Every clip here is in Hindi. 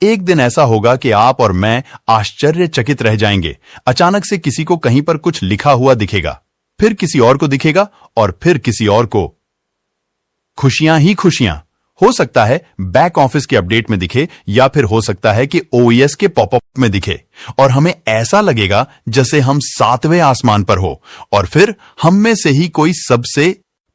एक दिन ऐसा होगा कि आप और मैं आश्चर्यचकित रह जाएंगे। अचानक से किसी को कहीं पर कुछ लिखा हुआ दिखेगा, फिर किसी और को दिखेगा और फिर किसी और को। खुशियां ही खुशियां। हो सकता है बैक ऑफिस के अपडेट में दिखे या फिर हो सकता है कि ओएस के पॉपअप में दिखे और हमें ऐसा लगेगा जैसे हम 7वें आसमान पर हो। और फिर हम में से ही कोई सबसे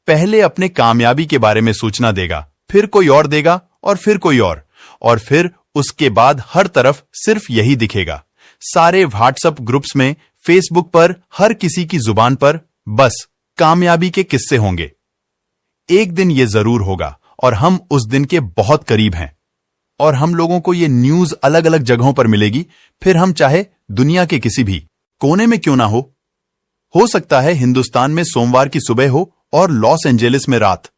पहले अपने कामयाबी के बारे में सूचना देगा, फिर कोई और देगा और फिर कोई और फिर उसके बाद हर तरफ सिर्फ यही दिखेगा। सारे व्हाट्सएप ग्रुप्स में, फेसबुक पर, हर किसी की जुबान पर बस कामयाबी के किस्से होंगे। एक दिन ये जरूर होगा और हम उस दिन के बहुत करीब हैं और हम लोगों को ये न्यूज अलग अलग जगहों पर मिलेगी। फिर हम चाहे दुनिया के किसी भी कोने में क्यों ना हो सकता है हिंदुस्तान में सोमवार की सुबह हो और लॉस एंजेलिस में रात,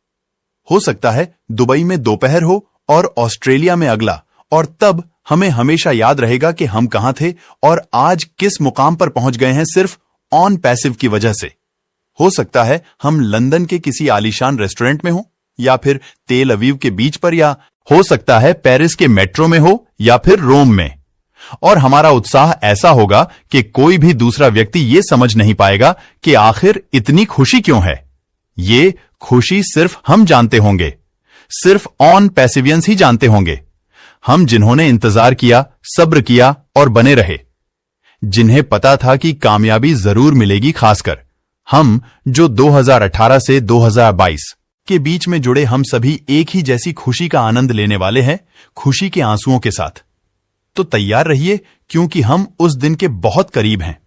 हो सकता है दुबई में दोपहर हो और ऑस्ट्रेलिया में अगला। और तब हमें हमेशा याद रहेगा कि हम कहां थे और आज किस मुकाम पर पहुंच गए हैं, सिर्फ ऑन पैसिव की वजह से। हो सकता है हम लंदन के किसी आलीशान रेस्टोरेंट में हो या फिर तेल अवीव के बीच पर, या हो सकता है पेरिस के मेट्रो में हो या फिर रोम में। और हमारा उत्साह ऐसा होगा कि कोई भी दूसरा व्यक्ति ये समझ नहीं पाएगा कि आखिर इतनी खुशी क्यों है। ये खुशी सिर्फ हम जानते होंगे, सिर्फ ऑन पैसिवियंस ही जानते होंगे। हम जिन्होंने इंतजार किया, सब्र किया और बने रहे, जिन्हें पता था कि कामयाबी जरूर मिलेगी। खासकर हम जो 2018 से 2022 के बीच में जुड़े, हम सभी एक ही जैसी खुशी का आनंद लेने वाले हैं, खुशी के आंसुओं के साथ। तो तैयार रहिए क्योंकि हम उस दिन के बहुत करीब हैं।